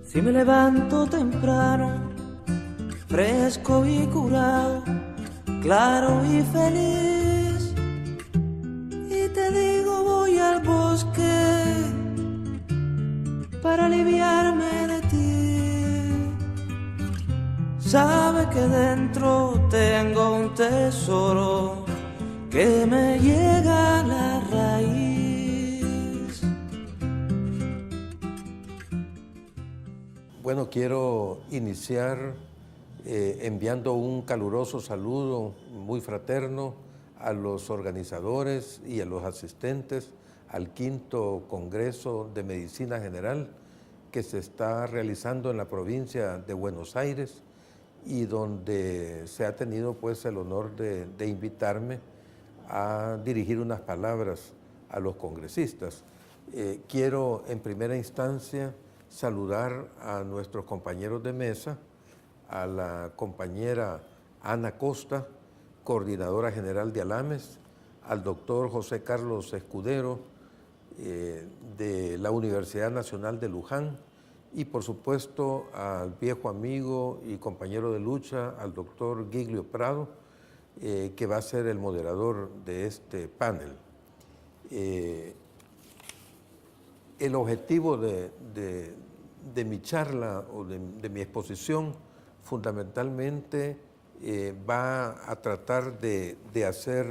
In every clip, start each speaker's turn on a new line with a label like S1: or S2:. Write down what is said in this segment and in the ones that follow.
S1: Si me levanto temprano, fresco y curado, claro y feliz, y te digo voy al bosque para aliviarme de ti, sabe que dentro tengo un tesoro que me llega a la raíz.
S2: Bueno, quiero iniciar enviando un caluroso saludo muy fraterno a los organizadores y a los asistentes al 5º Congreso de Medicina General que se está realizando en la provincia de Buenos Aires y donde se ha tenido pues el honor de invitarme a dirigir unas palabras a los congresistas. Quiero en primera instancia saludar a nuestros compañeros de mesa, a la compañera Ana Costa, coordinadora general de ALAMES, al doctor José Carlos Escudero de la Universidad Nacional de Luján y por supuesto al viejo amigo y compañero de lucha, al doctor Giglio Prado, que va a ser el moderador de este panel. El objetivo de mi charla o de mi exposición fundamentalmente va a tratar de hacer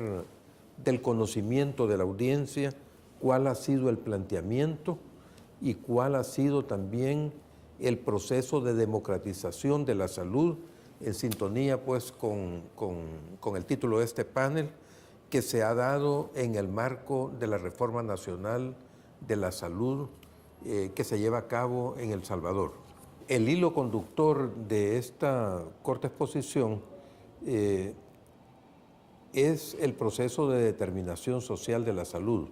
S2: del conocimiento de la audiencia cuál ha sido el planteamiento y cuál ha sido también el proceso de democratización de la salud en sintonía pues con el título de este panel que se ha dado en el marco de la Reforma Nacional de la Salud que se lleva a cabo en El Salvador. El hilo conductor de esta corta exposición es el proceso de determinación social de la salud.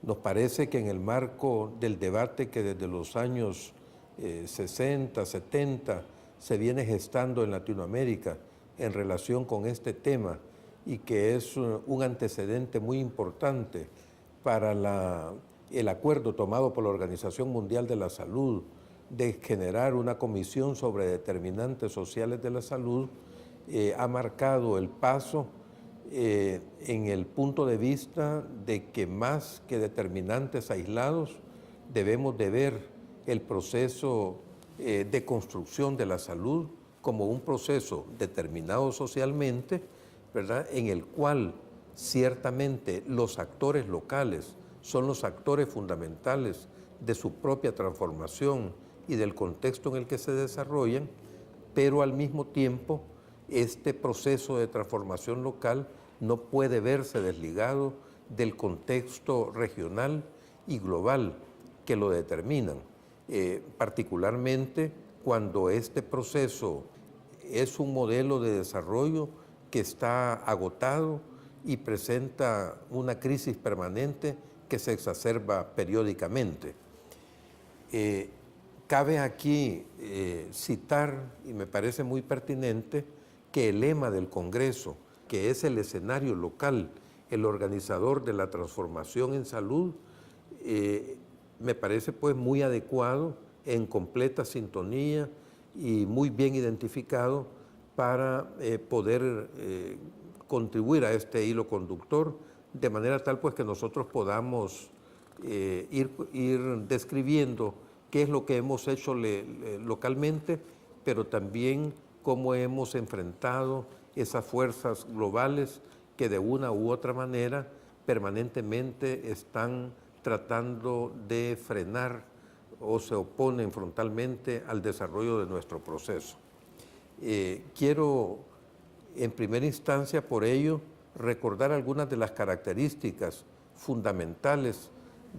S2: Nos parece que en el marco del debate que desde los años 60, 70 se viene gestando en Latinoamérica en relación con este tema y que es un antecedente muy importante para el acuerdo tomado por la Organización Mundial de la Salud de generar una comisión sobre determinantes sociales de la salud, ha marcado el paso en el punto de vista de que más que determinantes aislados debemos de ver el proceso de construcción de la salud como un proceso determinado socialmente, ¿verdad?, en el cual ciertamente los actores locales son los actores fundamentales de su propia transformación y del contexto en el que se desarrollan, pero al mismo tiempo este proceso de transformación local no puede verse desligado del contexto regional y global que lo determinan, particularmente cuando este proceso es un modelo de desarrollo que está agotado y presenta una crisis permanente que se exacerba periódicamente. Cabe aquí citar, y me parece muy pertinente, que el lema del Congreso, que es el escenario local, el organizador de la transformación en salud, me parece pues muy adecuado, en completa sintonía y muy bien identificado para poder contribuir a este hilo conductor, de manera tal pues que nosotros podamos ir describiendo qué es lo que hemos hecho localmente, pero también cómo hemos enfrentado esas fuerzas globales que de una u otra manera permanentemente están tratando de frenar o se oponen frontalmente al desarrollo de nuestro proceso. Quiero en primera instancia por ello recordar algunas de las características fundamentales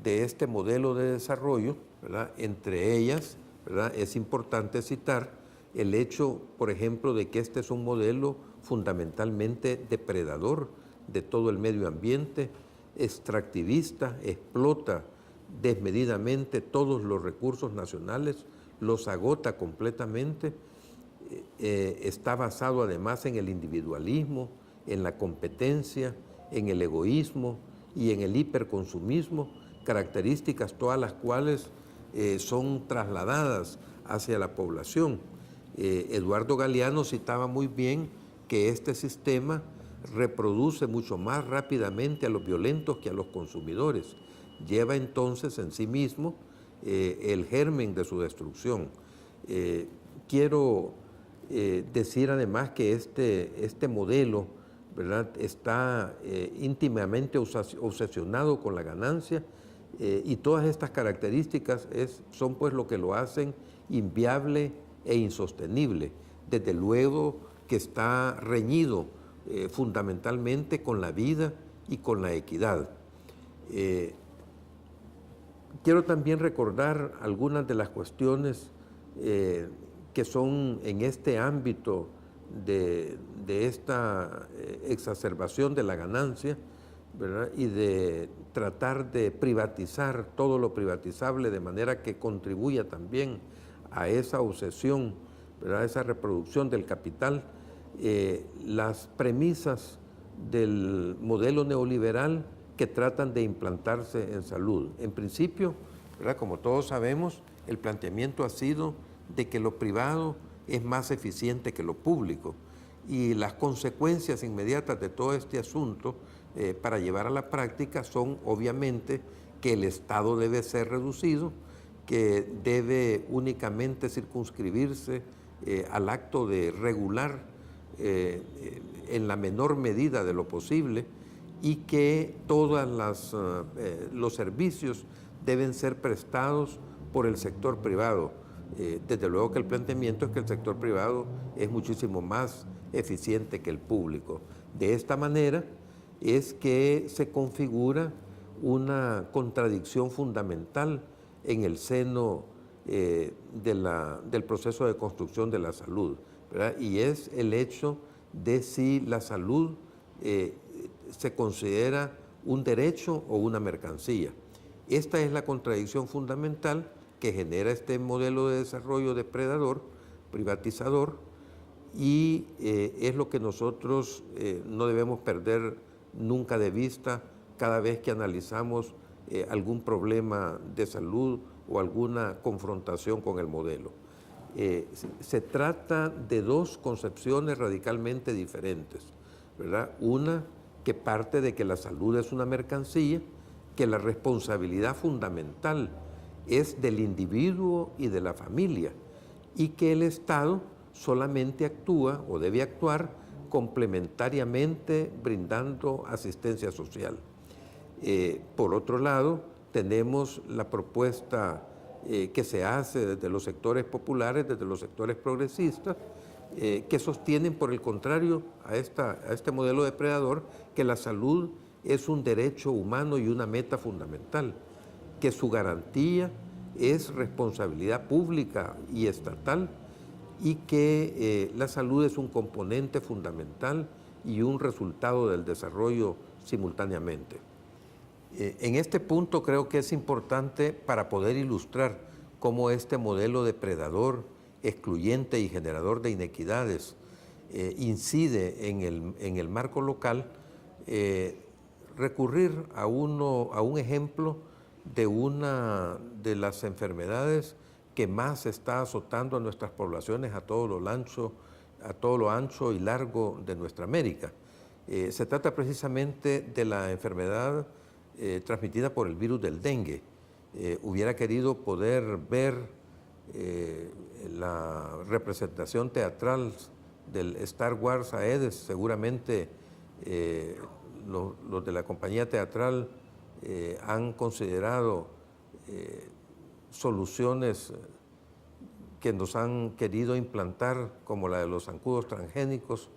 S2: de este modelo de desarrollo, ¿verdad? Entre ellas, ¿verdad?, es importante citar el hecho, por ejemplo, de que este es un modelo fundamentalmente depredador de todo el medio ambiente, extractivista, explota desmedidamente todos los recursos nacionales, los agota completamente, está basado además en el individualismo, en la competencia, en el egoísmo y en el hiperconsumismo, características todas las cuales son trasladadas hacia la población. Eduardo Galeano citaba muy bien que este sistema reproduce mucho más rápidamente a los violentos que a los consumidores. Lleva entonces en sí mismo el germen de su destrucción. Quiero decir además que este modelo, ¿verdad?, está íntimamente obsesionado con la ganancia, y todas estas características son pues lo que lo hacen inviable e insostenible. Desde luego que está reñido fundamentalmente con la vida y con la equidad. Quiero también recordar algunas de las cuestiones que son en este ámbito de esta exacerbación de la ganancia, ¿verdad?, y de tratar de privatizar todo lo privatizable de manera que contribuya también a esa obsesión, ¿verdad?, a esa reproducción del capital. Las premisas del modelo neoliberal que tratan de implantarse en salud. En principio, ¿verdad?, como todos sabemos, el planteamiento ha sido de que lo privado es más eficiente que lo público, y las consecuencias inmediatas de todo este asunto para llevar a la práctica son obviamente que el Estado debe ser reducido, que debe únicamente circunscribirse al acto de regular en la menor medida de lo posible, y que todos los servicios deben ser prestados por el sector privado. Desde luego que el planteamiento es que el sector privado es muchísimo más eficiente que el público. De esta manera es que se configura una contradicción fundamental en el seno del proceso de construcción de la salud, ¿verdad?, y es el hecho de si la salud se considera un derecho o una mercancía. Esta es la contradicción fundamental que genera este modelo de desarrollo depredador, privatizador, y es lo que nosotros no debemos perder nunca de vista cada vez que analizamos algún problema de salud o alguna confrontación con el modelo. Se trata de dos concepciones radicalmente diferentes, ¿verdad? Una que parte de que la salud es una mercancía, que la responsabilidad fundamental es del individuo y de la familia, y que el Estado solamente actúa o debe actuar complementariamente brindando asistencia social. Por otro lado, tenemos la propuesta que se hace desde los sectores populares, desde los sectores progresistas, que sostienen, por el contrario, a este modelo depredador, que la salud es un derecho humano y una meta fundamental, que su garantía es responsabilidad pública y estatal, y que la salud es un componente fundamental y un resultado del desarrollo simultáneamente. En este punto creo que es importante para poder ilustrar cómo este modelo depredador, excluyente y generador de inequidades incide en el marco local, recurrir a un ejemplo de una de las enfermedades que más está azotando a nuestras poblaciones a todo lo ancho y largo de nuestra América. Se trata precisamente de la enfermedad transmitida por el virus del dengue. Hubiera querido poder ver la representación teatral del Star Wars Aedes. Seguramente los de la compañía teatral han considerado soluciones que nos han querido implantar, como la de los zancudos transgénicos,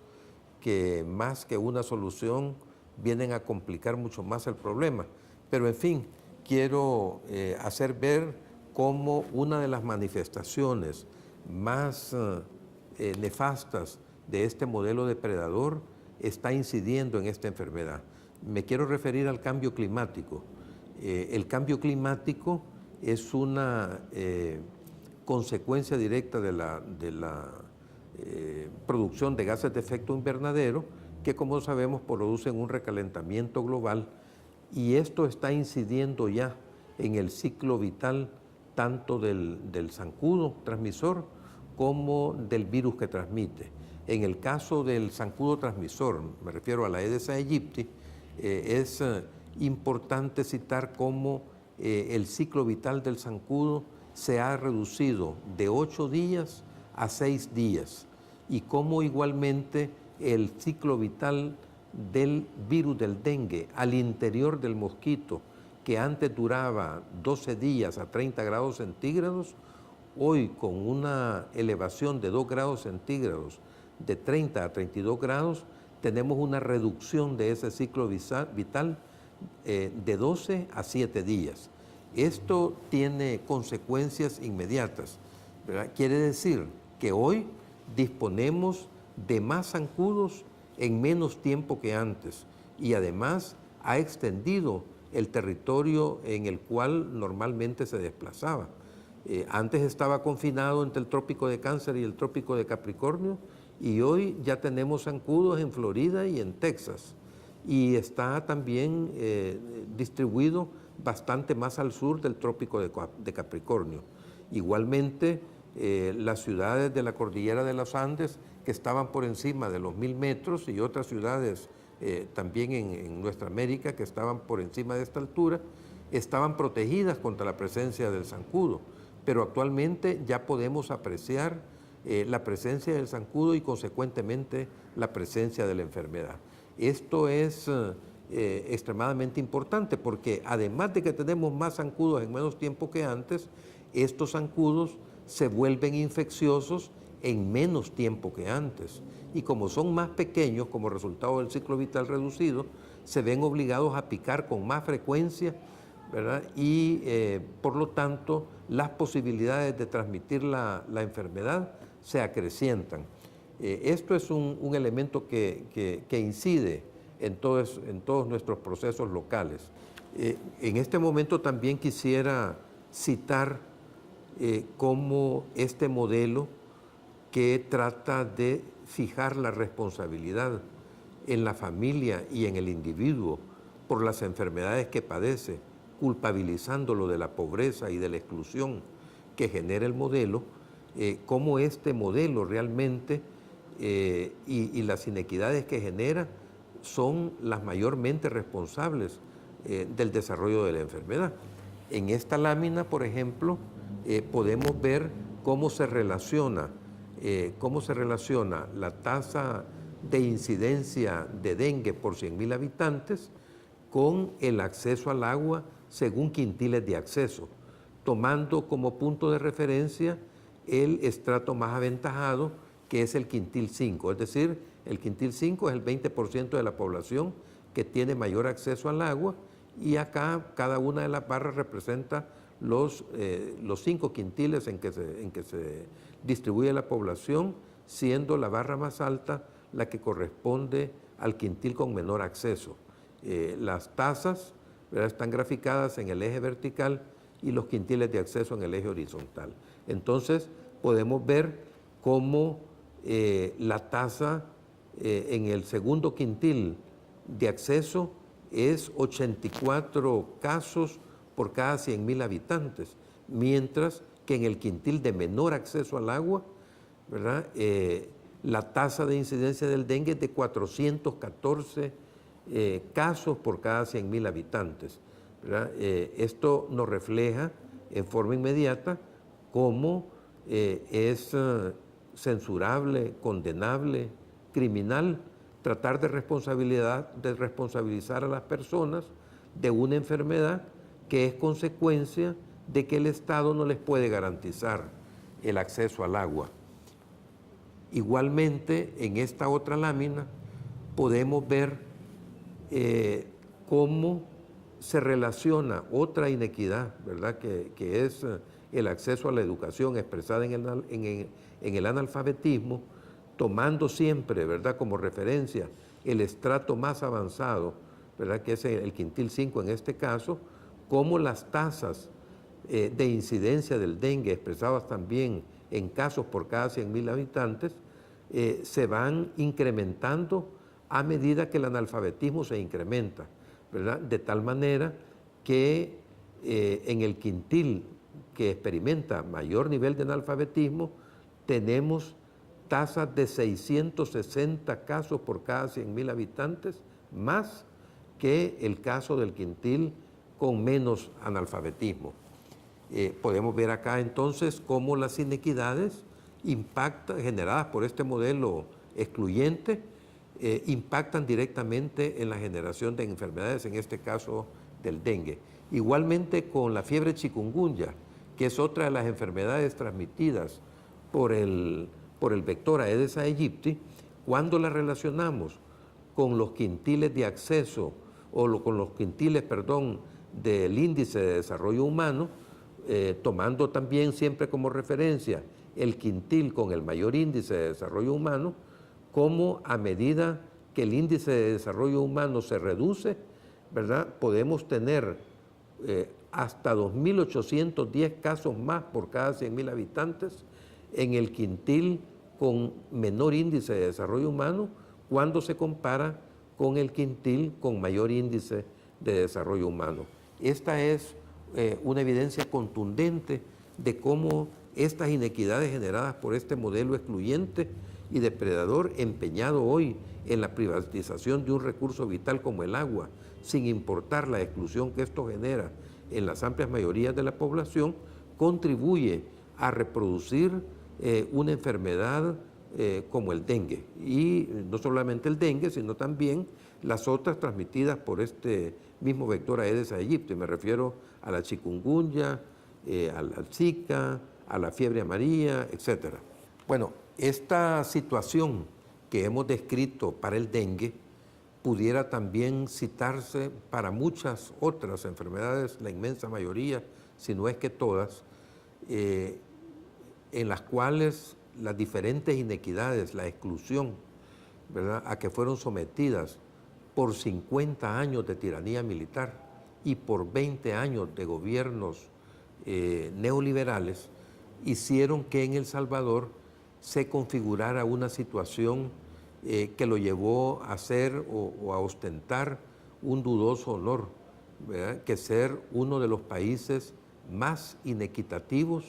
S2: que más que una solución vienen a complicar mucho más el problema. Pero en fin, quiero hacer ver cómo una de las manifestaciones más nefastas de este modelo depredador está incidiendo en esta enfermedad. Me quiero referir al cambio climático. El cambio climático es una consecuencia directa de la producción de gases de efecto invernadero, que, como sabemos, producen un recalentamiento global, y esto está incidiendo ya en el ciclo vital tanto del zancudo transmisor como del virus que transmite. En el caso del zancudo transmisor, me refiero a la Aedes aegypti, es importante citar cómo el ciclo vital del zancudo se ha reducido de 8 días a 6 días y cómo igualmente el ciclo vital del virus del dengue al interior del mosquito, que antes duraba 12 días a 30 grados centígrados, hoy con una elevación de 2 grados centígrados, de 30 a 32 grados, tenemos una reducción de ese ciclo vital de 12 a 7 días. Esto tiene consecuencias inmediatas, ¿verdad? Quiere decir que hoy disponemos de más zancudos en menos tiempo que antes y además ha extendido el territorio en el cual normalmente se desplazaba. Antes estaba confinado entre el trópico de Cáncer y el trópico de Capricornio y hoy ya tenemos zancudos en Florida y en Texas y está también distribuido bastante más al sur del trópico de Capricornio. Igualmente, las ciudades de la cordillera de los Andes que estaban por encima de los 1000 metros y otras ciudades también en nuestra América que estaban por encima de esta altura, estaban protegidas contra la presencia del zancudo, pero actualmente ya podemos apreciar la presencia del zancudo y consecuentemente la presencia de la enfermedad. Esto es extremadamente importante porque además de que tenemos más zancudos en menos tiempo que antes, estos zancudos se vuelven infecciosos en menos tiempo que antes. Y como son más pequeños como resultado del ciclo vital reducido, se ven obligados a picar con más frecuencia, ¿verdad? Y por lo tanto las posibilidades de transmitir la enfermedad se acrecientan. Esto es un elemento que incide en todos nuestros procesos locales. En este momento también quisiera citar cómo este modelo que trata de fijar la responsabilidad en la familia y en el individuo por las enfermedades que padece, culpabilizándolo de la pobreza y de la exclusión que genera el modelo, cómo este modelo realmente y las inequidades que genera son las mayormente responsables del desarrollo de la enfermedad. En esta lámina, por ejemplo, podemos ver cómo se relaciona la tasa de incidencia de dengue por 100.000 habitantes con el acceso al agua según quintiles de acceso, tomando como punto de referencia el estrato más aventajado, que es el quintil 5, es decir, el quintil 5 es el 20% de la población que tiene mayor acceso al agua y acá cada una de las barras representa los 5 quintiles en que se distribuye la población, siendo la barra más alta la que corresponde al quintil con menor acceso. Las tasas, ¿verdad?, están graficadas en el eje vertical y los quintiles de acceso en el eje horizontal. Entonces podemos ver cómo la tasa en el segundo quintil de acceso es 84 casos por cada 100.000 habitantes, mientras que en el quintil de menor acceso al agua, ¿verdad?, la tasa de incidencia del dengue es de 414 casos por cada 100.000 habitantes, ¿verdad? Esto nos refleja en forma inmediata cómo es censurable, condenable, criminal tratar de responsabilizar a las personas de una enfermedad que es consecuencia de que el Estado no les puede garantizar el acceso al agua. Igualmente, en esta otra lámina podemos ver cómo se relaciona otra inequidad, ¿verdad?, que es el acceso a la educación expresada en el analfabetismo, tomando siempre, ¿verdad?, como referencia el estrato más avanzado, ¿verdad?, que es el quintil 5 en este caso, cómo las tasas de incidencia del dengue, expresadas también en casos por cada 100.000 habitantes, se van incrementando a medida que el analfabetismo se incrementa, ¿verdad?, de tal manera que en el quintil que experimenta mayor nivel de analfabetismo, tenemos tasas de 660 casos por cada 100.000 habitantes, más que el caso del quintil con menos analfabetismo. Podemos ver acá entonces cómo las inequidades generadas por este modelo excluyente, impactan directamente en la generación de enfermedades, en este caso del dengue. Igualmente con la fiebre chikungunya, que es otra de las enfermedades transmitidas por el vector Aedes aegypti, cuando la relacionamos con los quintiles de acceso con los quintiles, perdón, del índice de desarrollo humano, tomando también siempre como referencia el quintil con el mayor índice de desarrollo humano, como a medida que el índice de desarrollo humano se reduce, ¿verdad? Podemos tener hasta 2.810 casos más por cada 100.000 habitantes en el quintil con menor índice de desarrollo humano cuando se compara con el quintil con mayor índice de desarrollo humano. Esta es una evidencia contundente de cómo estas inequidades generadas por este modelo excluyente y depredador, empeñado hoy en la privatización de un recurso vital como el agua, sin importar la exclusión que esto genera en las amplias mayorías de la población, contribuye a reproducir una enfermedad como el dengue. Y no solamente el dengue, sino también las otras transmitidas por este mismo vector Aedes aegypti. Me refiero a la chikungunya, al Zika, a la fiebre amarilla, etc. Bueno, esta situación que hemos descrito para el dengue pudiera también citarse para muchas otras enfermedades, la inmensa mayoría, si no es que todas, en las cuales las diferentes inequidades, la exclusión, ¿verdad?, a que fueron sometidas por 50 años de tiranía militar y por 20 años de gobiernos neoliberales, hicieron que en El Salvador se configurara una situación que lo llevó a ser o a ostentar un dudoso honor, ¿verdad?, que ser uno de los países más inequitativos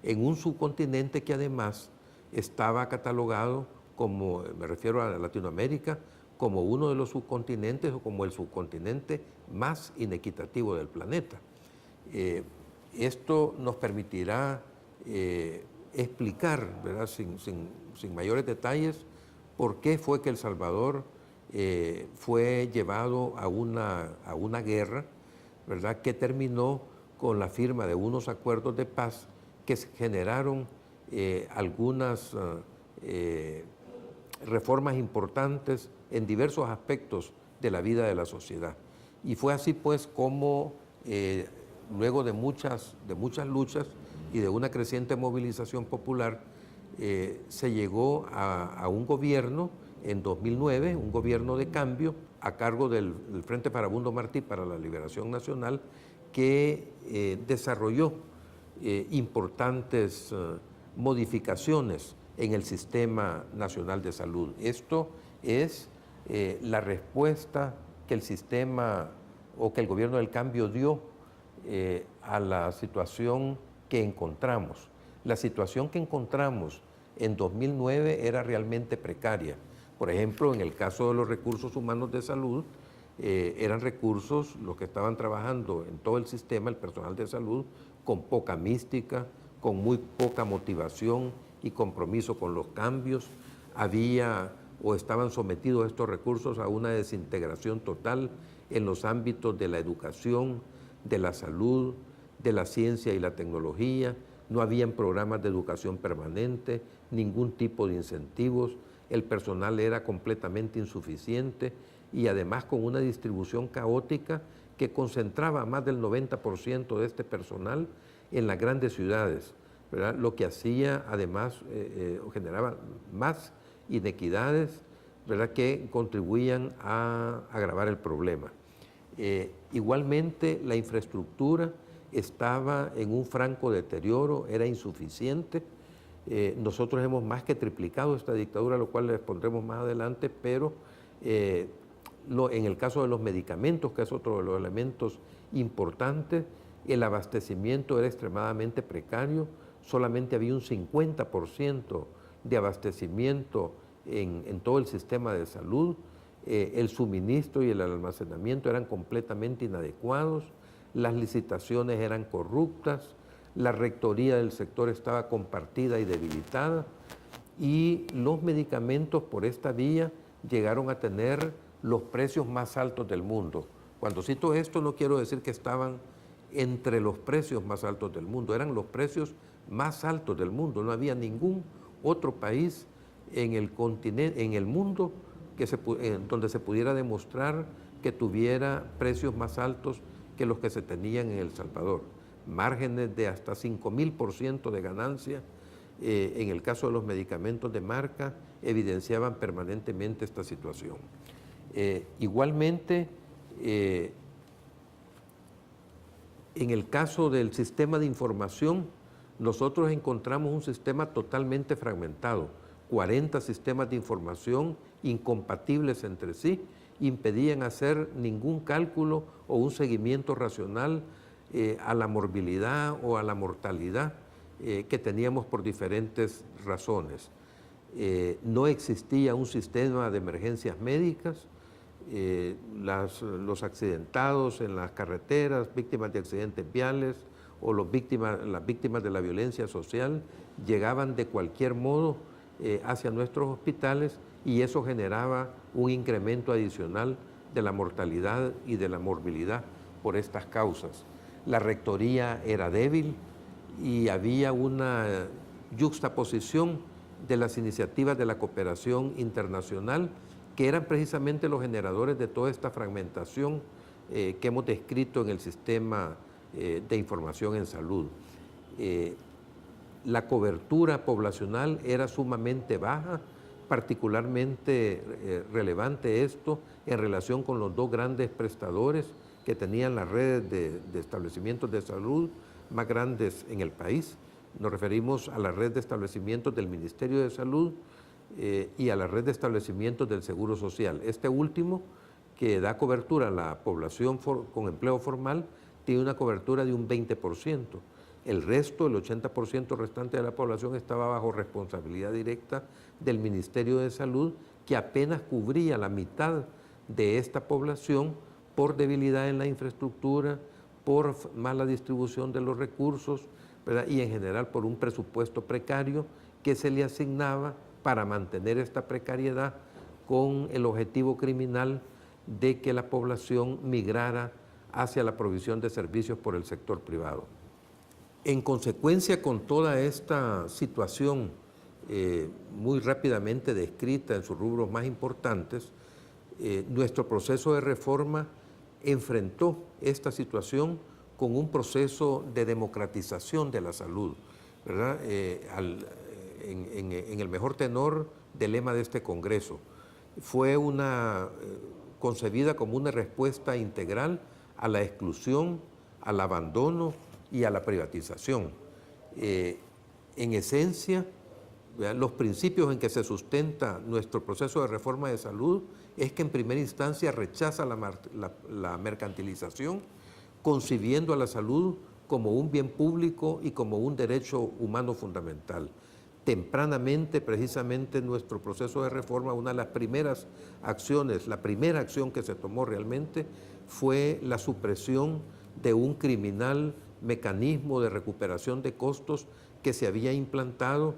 S2: en un subcontinente que además estaba catalogado como, me refiero a Latinoamérica, como uno de los subcontinentes o como el subcontinente más inequitativo del planeta. Esto nos permitirá explicar, ¿verdad?, sin mayores detalles, por qué fue que El Salvador fue llevado a una guerra, ¿verdad?, que terminó con la firma de unos acuerdos de paz que generaron algunas reformas importantes en diversos aspectos de la vida de la sociedad. Y fue así pues como luego de muchas luchas y de una creciente movilización popular, se llegó a un gobierno en 2009, un gobierno de cambio a cargo del Frente Farabundo Martí para la Liberación Nacional, que desarrolló importantes modificaciones en el Sistema Nacional de Salud. Esto es la respuesta que el sistema o que el gobierno del cambio dio a la situación que encontramos. La situación que encontramos en 2009 era realmente precaria. Por ejemplo, en el caso de los recursos humanos de salud, eran recursos los que estaban trabajando en todo el sistema, el personal de salud, con poca mística, con muy poca motivación y compromiso con los cambios. Había o estaban sometidos estos recursos a una desintegración total en los ámbitos de la educación, de la salud, de la ciencia y la tecnología. No habían programas de educación permanente, ningún tipo de incentivos. El personal era completamente insuficiente y además con una distribución caótica que concentraba más del 90% de este personal en las grandes ciudades, ¿verdad?, lo que hacía además generaba más inequidades, ¿verdad?, que contribuían a agravar el problema. Igualmente la infraestructura estaba en un franco deterioro, era insuficiente. Nosotros hemos más que triplicado esta dictadura, lo cual les pondremos más adelante, pero en el caso de los medicamentos, que es otro de los elementos importantes, el abastecimiento era extremadamente precario, solamente había un 50% de abastecimiento en todo el sistema de salud, el suministro y el almacenamiento eran completamente inadecuados, las licitaciones eran corruptas, la rectoría del sector estaba compartida y debilitada, y los medicamentos por esta vía llegaron a tener los precios más altos del mundo. Cuando cito esto no quiero decir que estaban entre los precios más altos del mundo, eran los precios más altos del mundo. No había ningún otro país en el continente, en el mundo donde se pudiera demostrar que tuviera precios más altos que los que se tenían en El Salvador. Márgenes de hasta 5.000% de ganancia. En el caso de los medicamentos de marca, evidenciaban permanentemente esta situación. Igualmente, en el caso del sistema de información, nosotros encontramos un sistema totalmente fragmentado. 40 sistemas de información incompatibles entre sí, impedían hacer ningún cálculo o un seguimiento racional a la morbilidad o a la mortalidad que teníamos por diferentes razones. No existía un sistema de emergencias médicas, los accidentados en las carreteras, víctimas de accidentes viales o las víctimas de la violencia social llegaban de cualquier modo hacia nuestros hospitales, y eso generaba un incremento adicional de la mortalidad y de la morbilidad por estas causas. La rectoría era débil y había una yuxtaposición de las iniciativas de la cooperación internacional, que eran precisamente los generadores de toda esta fragmentación que hemos descrito en el sistema de información en salud. La cobertura poblacional era sumamente baja, particularmente relevante esto en relación con los dos grandes prestadores que tenían las redes de establecimientos de salud más grandes en el país. Nos referimos a la red de establecimientos del Ministerio de Salud y a la red de establecimientos del Seguro Social. Este último, que da cobertura a la población con empleo formal, tiene una cobertura de un 20%. El resto, el 80% restante de la población, estaba bajo responsabilidad directa del Ministerio de Salud, que apenas cubría la mitad de esta población por debilidad en la infraestructura, por mala distribución de los recursos, ¿verdad? Y en general por un presupuesto precario que se le asignaba para mantener esta precariedad, con el objetivo criminal de que la población migrara hacia la provisión de servicios por el sector privado. En consecuencia, con toda esta situación muy rápidamente descrita en sus rubros más importantes, nuestro proceso de reforma enfrentó esta situación con un proceso de democratización de la salud, ¿verdad? En el mejor tenor del lema de este Congreso. Fue concebida como una respuesta integral a la exclusión, al abandono y a la privatización. En esencia, los principios en que se sustenta nuestro proceso de reforma de salud es que en primera instancia rechaza la mercantilización, concibiendo a la salud como un bien público y como un derecho humano fundamental. Tempranamente, precisamente, nuestro proceso de reforma, una de las primeras acciones, la primera acción que se tomó realmente fue la supresión de un criminal mecanismo de recuperación de costos que se había implantado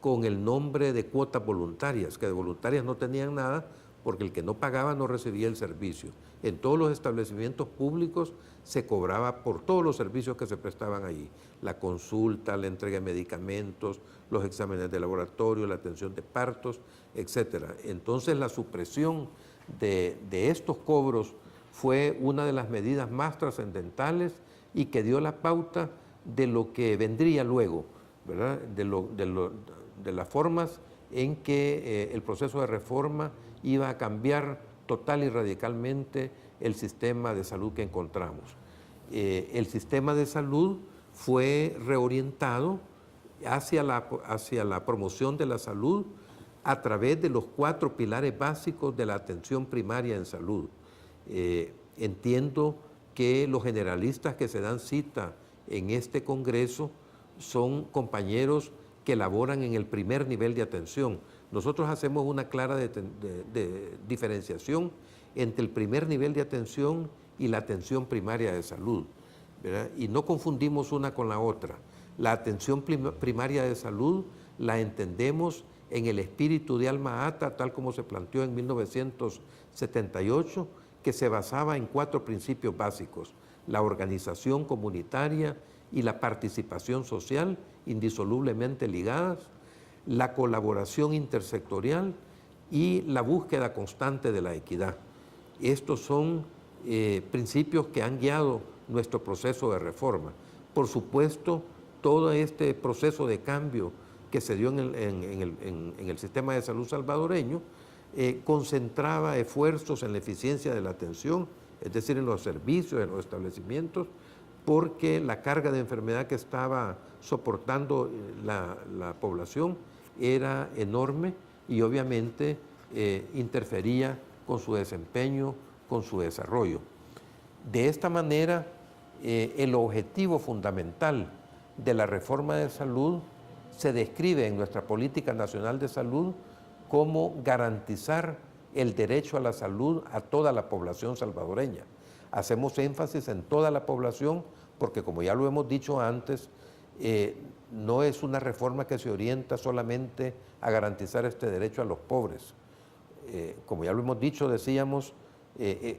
S2: con el nombre de cuotas voluntarias, que de voluntarias no tenían nada, porque el que no pagaba no recibía el servicio. En todos los establecimientos públicos se cobraba por todos los servicios que se prestaban allí: la consulta, la entrega de medicamentos, los exámenes de laboratorio, la atención de partos, etc. Entonces, la supresión de estos cobros fue una de las medidas más trascendentales y que dio la pauta de lo que vendría luego, ¿verdad? De las formas en que el proceso de reforma iba a cambiar total y radicalmente el sistema de salud que encontramos. El sistema de salud fue reorientado hacia la promoción de la salud a través de los 4 pilares básicos de la atención primaria en salud. Entiendo que los generalistas que se dan cita en este Congreso son compañeros que laboran en el primer nivel de atención. Nosotros hacemos una clara diferenciación entre el primer nivel de atención y la atención primaria de salud, ¿verdad? Y no confundimos una con la otra. La atención primaria de salud la entendemos en el espíritu de Alma Ata, tal como se planteó en 1978, que se basaba en 4 principios básicos: la organización comunitaria y la participación social, indisolublemente ligadas, la colaboración intersectorial y la búsqueda constante de la equidad. Estos son principios que han guiado nuestro proceso de reforma. Por supuesto, todo este proceso de cambio que se dio en el sistema de salud salvadoreño concentraba esfuerzos en la eficiencia de la atención, es decir, en los servicios, en los establecimientos, porque la carga de enfermedad que estaba soportando la población era enorme y obviamente interfería con su desempeño, con su desarrollo. De esta manera, el objetivo fundamental de la reforma de salud se describe en nuestra Política Nacional de Salud como garantizar el derecho a la salud a toda la población salvadoreña. Hacemos énfasis en toda la población porque, como ya lo hemos dicho antes, no es una reforma que se orienta solamente a garantizar este derecho a los pobres. Como ya lo hemos dicho, decíamos,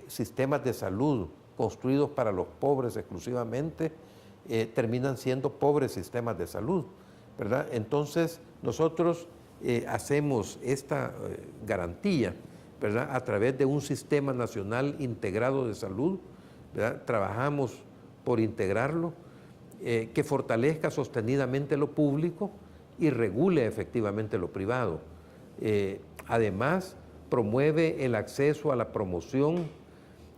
S2: sistemas de salud construidos para los pobres exclusivamente terminan siendo pobres sistemas de salud, ¿verdad? Entonces, nosotros hacemos esta garantía, ¿verdad?, a través de un sistema nacional integrado de salud, ¿verdad? Trabajamos por integrarlo, que fortalezca sostenidamente lo público y regule efectivamente lo privado. Además, promueve el acceso a la promoción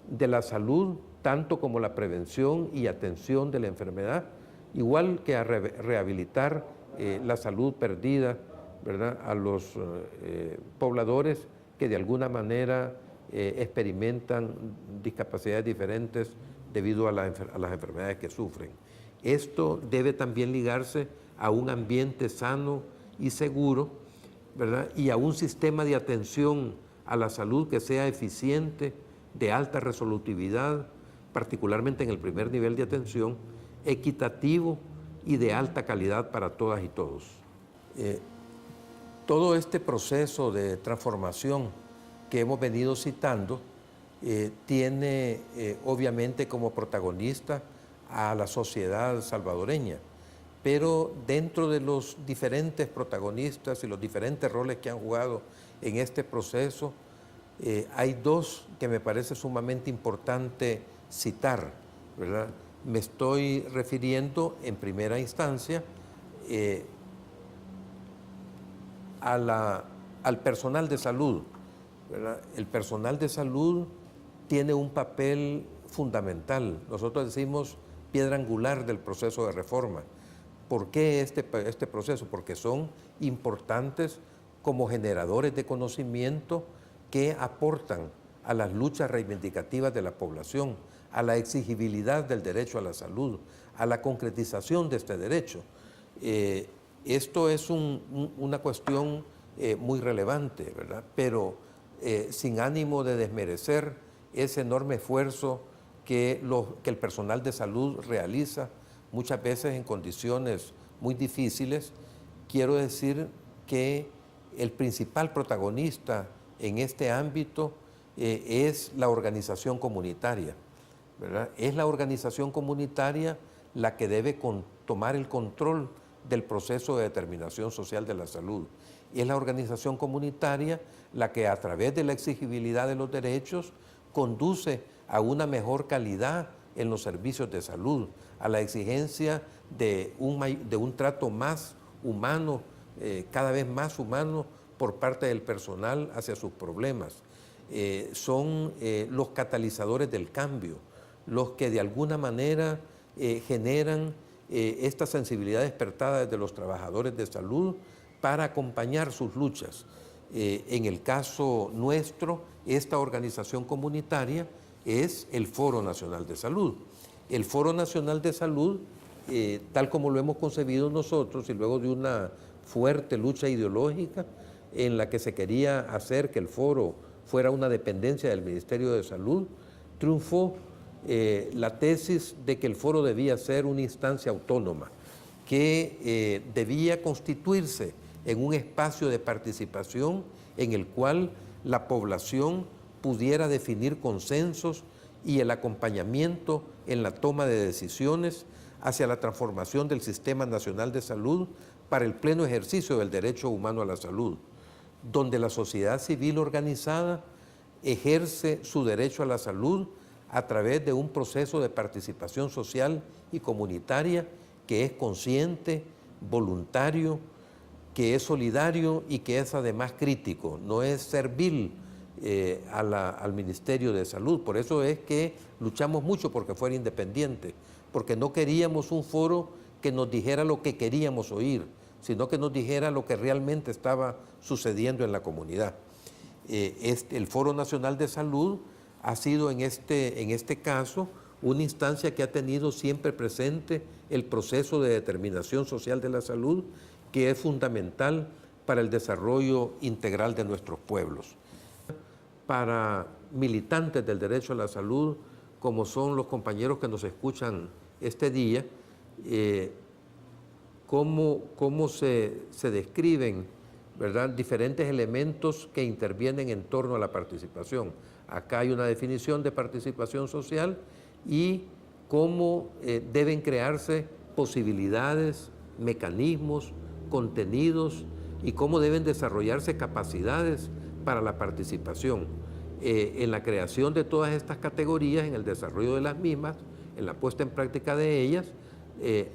S2: de la salud, tanto como la prevención y atención de la enfermedad, igual que a rehabilitar la salud perdida, ¿verdad?, a los pobladores que de alguna manera experimentan discapacidades diferentes debido a las enfermedades que sufren. Esto debe también ligarse a un ambiente sano y seguro, ¿verdad?, y a un sistema de atención a la salud que sea eficiente, de alta resolutividad, particularmente en el primer nivel de atención, equitativo y de alta calidad para todas y todos. Todo este proceso de transformación que hemos venido citando tiene obviamente como protagonista a la sociedad salvadoreña, pero dentro de los diferentes protagonistas y los diferentes roles que han jugado en este proceso, hay 2 que me parece sumamente importante citar, ¿verdad? Me estoy refiriendo en primera instancia al personal de salud, ¿verdad? El personal de salud tiene un papel fundamental. Nosotros decimos piedra angular del proceso de reforma. ¿Por qué este proceso? Porque son importantes como generadores de conocimiento que aportan a las luchas reivindicativas de la población, a la exigibilidad del derecho a la salud, a la concretización de este derecho. Esto es una cuestión muy relevante, ¿verdad? Pero sin ánimo de desmerecer ese enorme esfuerzo que el personal de salud realiza, muchas veces en condiciones muy difíciles, quiero decir que el principal protagonista en este ámbito es la organización comunitaria, ¿verdad? Es la organización comunitaria la que debe tomar el control del proceso de determinación social de la salud. Es la organización comunitaria la que, a través de la exigibilidad de los derechos, conduce a una mejor calidad en los servicios de salud, a la exigencia de un trato más humano, cada vez más humano por parte del personal hacia sus problemas. Son los catalizadores del cambio, los que de alguna manera generan esta sensibilidad despertada desde los trabajadores de salud para acompañar sus luchas. En el caso nuestro, esta organización comunitaria es el Foro Nacional de Salud. El Foro Nacional de Salud, tal como lo hemos concebido nosotros y luego de una fuerte lucha ideológica en la que se quería hacer que el foro fuera una dependencia del Ministerio de Salud, triunfó la tesis de que el foro debía ser una instancia autónoma, que debía constituirse en un espacio de participación en el cual la población pudiera definir consensos y el acompañamiento en la toma de decisiones hacia la transformación del Sistema Nacional de Salud para el pleno ejercicio del derecho humano a la salud, donde la sociedad civil organizada ejerce su derecho a la salud a través de un proceso de participación social y comunitaria que es consciente, voluntario, que es solidario y que es además crítico, no es servil al Ministerio de Salud. Por eso es que luchamos mucho porque fuera independiente, porque no queríamos un foro que nos dijera lo que queríamos oír, sino que nos dijera lo que realmente estaba sucediendo en la comunidad. El Foro Nacional de Salud ha sido en este caso una instancia que ha tenido siempre presente el proceso de determinación social de la salud, que es fundamental para el desarrollo integral de nuestros pueblos. Para militantes del derecho a la salud, como son los compañeros que nos escuchan este día, cómo se describen, ¿verdad?, diferentes elementos que intervienen en torno a la participación. Acá hay una definición de participación social y cómo deben crearse posibilidades, mecanismos, contenidos y cómo deben desarrollarse capacidades para la participación. En la creación de todas estas categorías, en el desarrollo de las mismas, en la puesta en práctica de ellas,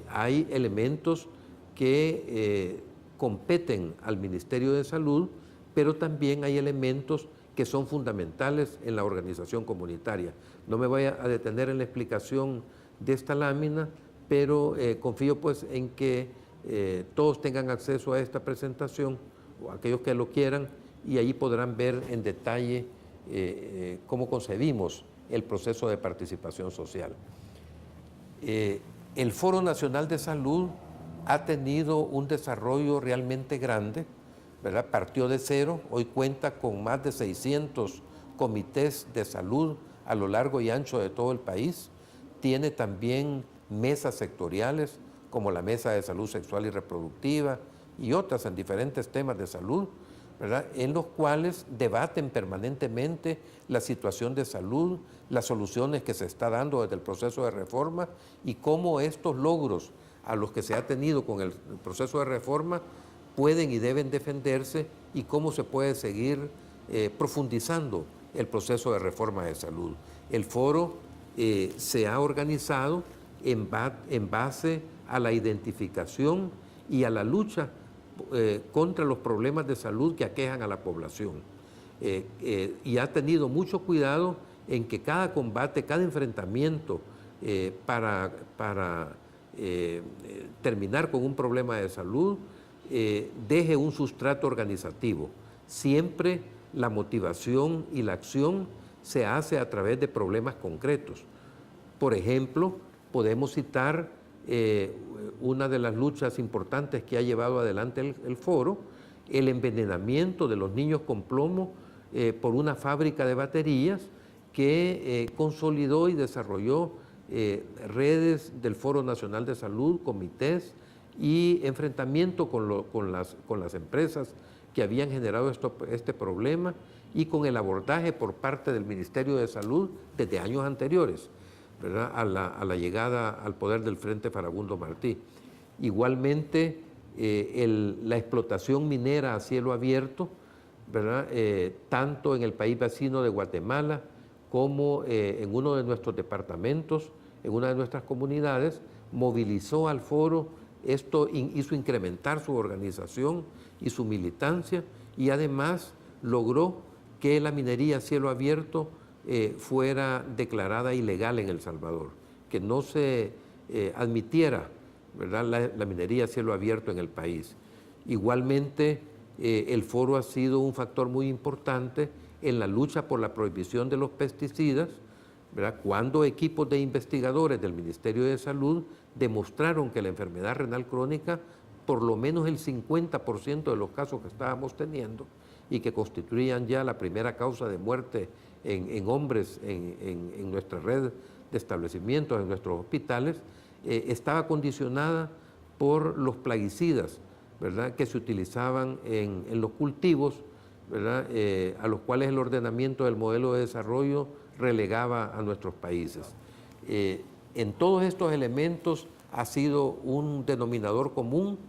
S2: hay elementos que competen al Ministerio de Salud, pero también hay elementos que son fundamentales en la organización comunitaria. No me voy a detener en la explicación de esta lámina, pero confío pues en que todos tengan acceso a esta presentación, o aquellos que lo quieran, y ahí podrán ver en detalle cómo concebimos el proceso de participación social. El Foro Nacional de Salud ha tenido un desarrollo realmente grande, ¿verdad? Partió de cero, hoy cuenta con más de 600 comités de salud a lo largo y ancho de todo el país. Tiene también mesas sectoriales, como la Mesa de Salud Sexual y Reproductiva y otras en diferentes temas de salud, ¿verdad?, en los cuales debaten permanentemente la situación de salud, las soluciones que se está dando desde el proceso de reforma y cómo estos logros a los que se ha tenido con el proceso de reforma pueden y deben defenderse y cómo se puede seguir profundizando el proceso de reforma de salud. El foro se ha organizado en base a la identificación y a la lucha contra los problemas de salud que aquejan a la población. Y ha tenido mucho cuidado en que cada combate, cada enfrentamiento para terminar con un problema de salud deje un sustrato organizativo. Siempre la motivación y la acción se hace a través de problemas concretos. Por ejemplo, podemos citar una de las luchas importantes que ha llevado adelante el foro, el envenenamiento de los niños con plomo por una fábrica de baterías que consolidó y desarrolló redes del Foro Nacional de Salud, comités y enfrentamiento con las empresas que habían generado este problema y con el abordaje por parte del Ministerio de Salud desde años anteriores, ¿verdad?, a la llegada al poder del Frente Farabundo Martí. Igualmente, la explotación minera a cielo abierto, ¿verdad?, tanto en el país vecino de Guatemala como en uno de nuestros departamentos, en una de nuestras comunidades, movilizó al foro. Esto hizo incrementar su organización y su militancia y además logró que la minería a cielo abierto fuera declarada ilegal en El Salvador, que no se admitiera, ¿verdad?, la minería a cielo abierto en el país. Igualmente, el foro ha sido un factor muy importante en la lucha por la prohibición de los pesticidas, ¿verdad? Cuando equipos de investigadores del Ministerio de Salud demostraron que la enfermedad renal crónica, por lo menos el 50% de los casos que estábamos teniendo y que constituían ya la primera causa de muerte en hombres en nuestra red de establecimientos, en nuestros hospitales, estaba condicionada por los plaguicidas, ¿verdad?, que se utilizaban en los cultivos, ¿verdad?, a los cuales el ordenamiento del modelo de desarrollo relegaba a nuestros países. En todos estos elementos ha sido un denominador común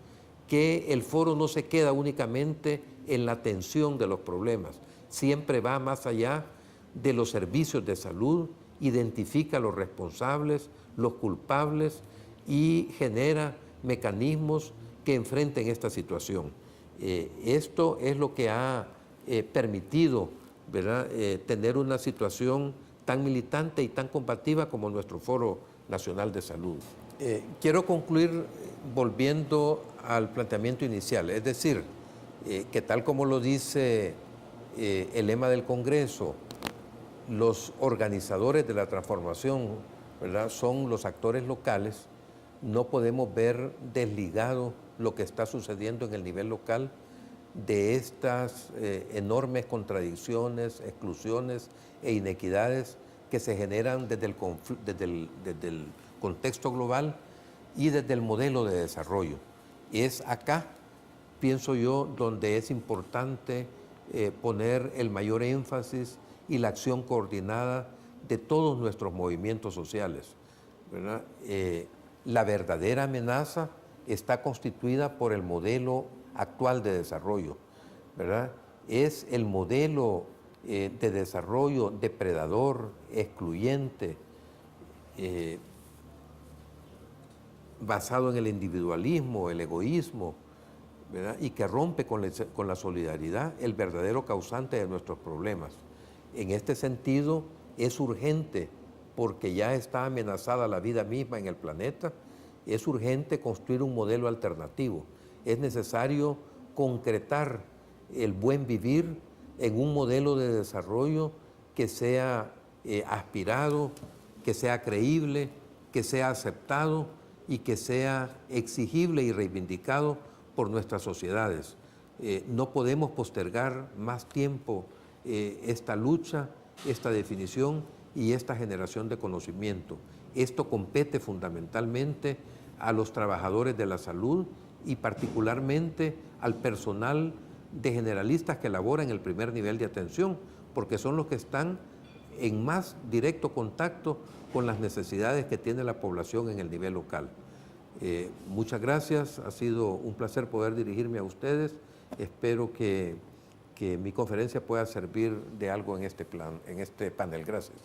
S2: que el foro no se queda únicamente en la atención de los problemas, siempre va más allá de los servicios de salud, identifica a los responsables, los culpables y genera mecanismos que enfrenten esta situación. Esto es lo que ha permitido, ¿verdad?, tener una situación tan militante y tan combativa como nuestro Foro Nacional de Salud. Quiero concluir volviendo al planteamiento inicial, es decir, que tal como lo dice el lema del Congreso, los organizadores de la transformación, ¿verdad?, son los actores locales. No podemos ver desligado lo que está sucediendo en el nivel local de estas enormes contradicciones, exclusiones e inequidades que se generan desde el contexto global y desde el modelo de desarrollo. Es acá, pienso yo, donde es importante poner el mayor énfasis y la acción coordinada de todos nuestros movimientos sociales, ¿verdad? La verdadera amenaza está constituida por el modelo actual de desarrollo, ¿verdad? Es el modelo de desarrollo depredador, excluyente, basado en el individualismo, el egoísmo, ¿verdad?, y que rompe con la solidaridad, el verdadero causante de nuestros problemas. En este sentido, es urgente, porque ya está amenazada la vida misma en el planeta, es urgente construir un modelo alternativo. Es necesario concretar el buen vivir en un modelo de desarrollo que sea aspirado, que sea creíble, que sea aceptado y que sea exigible y reivindicado por nuestras sociedades. No podemos postergar más tiempo esta lucha, esta definición y esta generación de conocimiento. Esto compete fundamentalmente a los trabajadores de la salud y particularmente al personal de generalistas que labora en el primer nivel de atención, porque son los que están en más directo contacto con las necesidades que tiene la población en el nivel local. Muchas gracias, ha sido un placer poder dirigirme a ustedes. Espero que mi conferencia pueda servir de algo en este panel. Gracias.